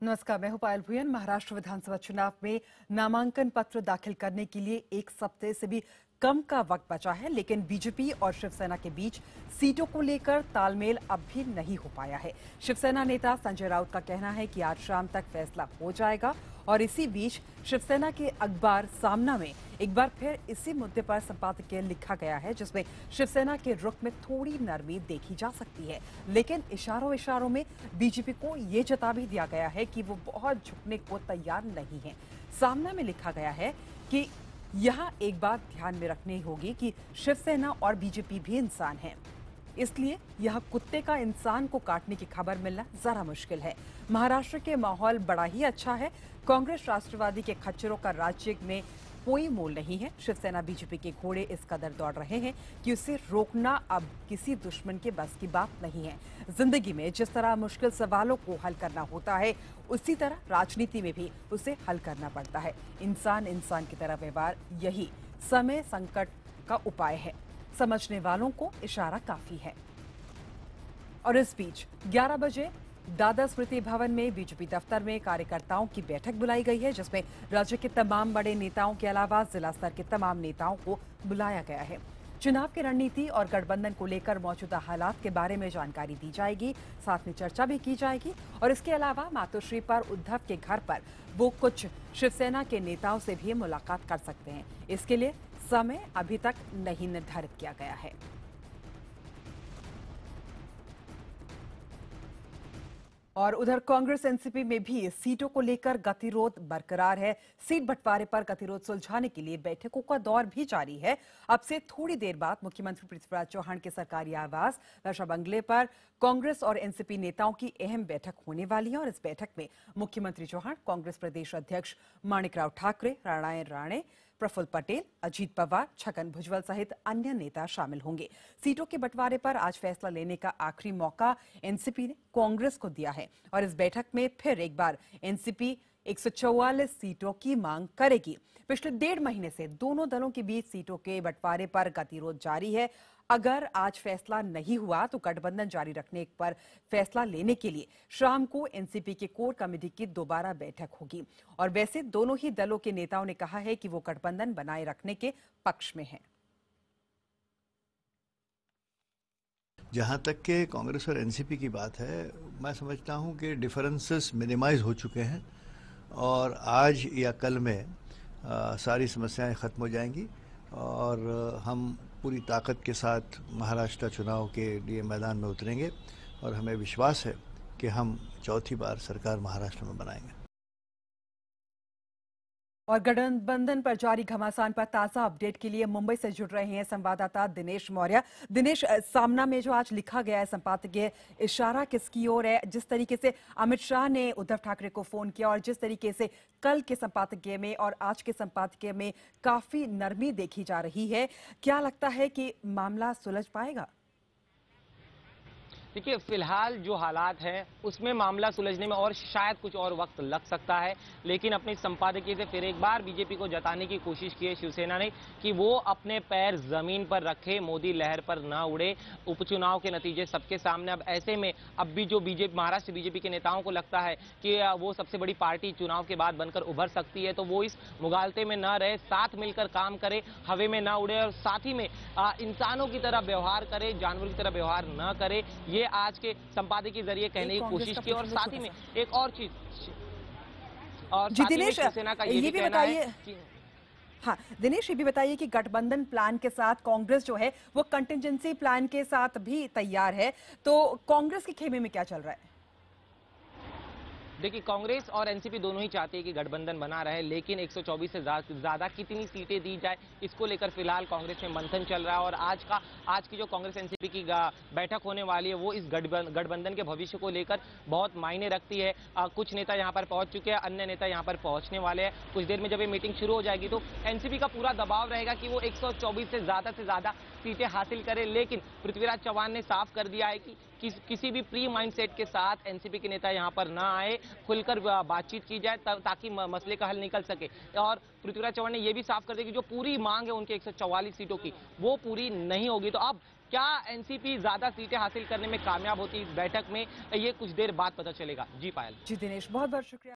नमस्कार, मैं हूं पायल भुयन। महाराष्ट्र विधानसभा चुनाव में नामांकन पत्र दाखिल करने के लिए एक सप्ताह से भी कम का वक्त बचा है, लेकिन बीजेपी और शिवसेना के बीच सीटों को लेकर तालमेल अब भी नहीं हो पाया है। शिवसेना नेता संजय राउत का कहना है कि आज शाम तक फैसला हो जाएगा और इसी बीच शिवसेना के अखबार सामना में एक बार फिर इसी मुद्दे पर संपादकीय लिखा गया है, जिसमें शिवसेना के रुख में थोड़ी नरमी देखी जा सकती है, लेकिन इशारों इशारों में बीजेपी को ये जता भी दिया गया है कि वो बहुत झुकने को तैयार नहीं है। सामना में लिखा गया है कि यहाँ एक बात ध्यान में रखनी होगी कि शिवसेना और बीजेपी भी इंसान हैं, इसलिए यह कुत्ते का इंसान को काटने की खबर मिलना जरा मुश्किल है। महाराष्ट्र के माहौल बड़ा ही अच्छा है। कांग्रेस राष्ट्रवादी के खच्चरों का राज्य में कोई मोल नहीं है। शिवसेना बीजेपी के घोड़े इस कदर दौड़ रहे हैं कि उसे रोकना अब किसी दुश्मन के बस की बात नहीं है। जिंदगी में जिस तरह मुश्किल सवालों को हल करना होता है, उसी तरह राजनीति में भी उसे हल करना पड़ता है। इंसान इंसान की तरह व्यवहार, यही समय संकट का उपाय है। समझने वालों को इशारा काफी है। और इस बीच 11 बजे दादा स्मृति भवन में बीजेपी दफ्तर में कार्यकर्ताओं की बैठक बुलाई गई है, जिसमें राज्य के तमाम बड़े नेताओं के अलावा जिला स्तर के तमाम नेताओं को बुलाया गया है। चुनाव की रणनीति और गठबंधन को लेकर मौजूदा हालात के बारे में जानकारी दी जाएगी, साथ में चर्चा भी की जाएगी। और इसके अलावा मातोश्री पर उद्धव के घर पर वो कुछ शिवसेना के नेताओं से भी मुलाकात कर सकते हैं। इसके लिए समय अभी तक नहीं निर्धारित किया गया है। और उधर कांग्रेस एनसीपी में भी सीटों को लेकर गतिरोध बरकरार है। सीट बंटवारे पर गतिरोध सुलझाने के लिए बैठकों का दौर भी जारी है। अब से थोड़ी देर बाद मुख्यमंत्री पृथ्वीराज चौहान के सरकारी आवास वर्षा बंगले पर कांग्रेस और एनसीपी नेताओं की अहम बैठक होने वाली है। और इस बैठक में मुख्यमंत्री चौहान, कांग्रेस प्रदेश अध्यक्ष माणिकराव ठाकरे, नारायण राणे, प्रफुल्ल पटेल, अजीत पवार, छगन भुजबल सहित अन्य नेता शामिल होंगे। सीटों के बंटवारे पर आज फैसला लेने का आखिरी मौका एनसीपी ने कांग्रेस को दिया है और इस बैठक में फिर एक बार एनसीपी 144 सीटों की मांग करेगी। पिछले 1.5 महीने से दोनों दलों के बीच सीटों के बंटवारे पर गतिरोध जारी है। अगर आज फैसला नहीं हुआ तो गठबंधन जारी रखने पर फैसला लेने के लिए शाम को एनसीपी के कोर कमेटी की दोबारा बैठक होगी। और वैसे दोनों ही दलों के नेताओं ने कहा है कि वो गठबंधन बनाए रखने के पक्ष में हैं। जहाँ तक के कांग्रेस और एनसीपी की बात है, मैं समझता हूँ कि डिफरेंसेस मिनिमाइज हो चुके हैं और आज या कल में सारी समस्याएं खत्म हो जाएंगी और हम पूरी ताकत के साथ महाराष्ट्र चुनाव के लिए मैदान में उतरेंगे और हमें विश्वास है कि हम चौथी बार सरकार महाराष्ट्र में बनाएंगे। और गठबंधन पर जारी घमासान पर ताजा अपडेट के लिए मुंबई से जुड़ रहे हैं संवाददाता दिनेश मौर्य। दिनेश, सामना में जो आज लिखा गया है संपादकीय, इशारा किसकी ओर है? जिस तरीके से अमित शाह ने उद्धव ठाकरे को फोन किया और जिस तरीके से कल के संपादकीय में और आज के संपादकीय में काफी नरमी देखी जा रही है, क्या लगता है कि मामला सुलझ पाएगा? देखिए, फिलहाल जो हालात हैं उसमें मामला सुलझने में और शायद कुछ और वक्त लग सकता है, लेकिन अपनी संपादकीय से फिर एक बार बीजेपी को जताने की कोशिश की है शिवसेना ने कि वो अपने पैर जमीन पर रखे, मोदी लहर पर ना उड़े। उपचुनाव के नतीजे सबके सामने। अब ऐसे में अब भी जो महाराष्ट्र बीजेपी के नेताओं को लगता है कि वो सबसे बड़ी पार्टी चुनाव के बाद बनकर उभर सकती है, तो वो इस मुगालते में न रहे, साथ मिलकर काम करे, हवे में ना उड़े और साथ ही में इंसानों की तरह व्यवहार करे, जानवरों की तरह व्यवहार न करे। ये आज के संपादकीय के जरिए कहने की कोशिश की। और साथ ही में एक और चीज, और दिनेश शिवसेना का ये भी बताइए। हाँ दिनेश, ये भी बताइए कि गठबंधन प्लान के साथ कांग्रेस जो है वो कंटिजेंसी प्लान के साथ भी तैयार है, तो कांग्रेस के खेमे में क्या चल रहा है? देखिए, कांग्रेस और एनसीपी दोनों ही चाहते हैं कि गठबंधन बना रहे, लेकिन 124 से ज्यादा कितनी सीटें दी जाए, इसको लेकर फिलहाल कांग्रेस में मंथन चल रहा है। और आज की जो कांग्रेस एनसीपी की बैठक होने वाली है, वो इस गठबंधन के भविष्य को लेकर बहुत मायने रखती है। कुछ नेता यहां पर पहुंच चुके हैं, अन्य नेता यहां पर पहुंचने वाले हैं। कुछ देर में जब ये मीटिंग शुरू हो जाएगी तो एनसीपी का पूरा दबाव रहेगा कि वो 124 से ज्यादा सीटें हासिल करे। लेकिन पृथ्वीराज चौहान ने साफ कर दिया है कि किसी भी प्री माइंडसेट के साथ एनसीपी के नेता यहां पर ना आए, खुलकर बातचीत की जाए ताकि मसले का हल निकल सके। और पृथ्वीराज चौहान ने यह भी साफ कर दिया कि जो पूरी मांग है उनके 144 सीटों की, वो पूरी नहीं होगी। तो अब क्या एनसीपी ज्यादा सीटें हासिल करने में कामयाब होती है इस बैठक में, ये कुछ देर बाद पता चलेगा। जी पायल। जी दिनेश, बहुत बहुत शुक्रिया।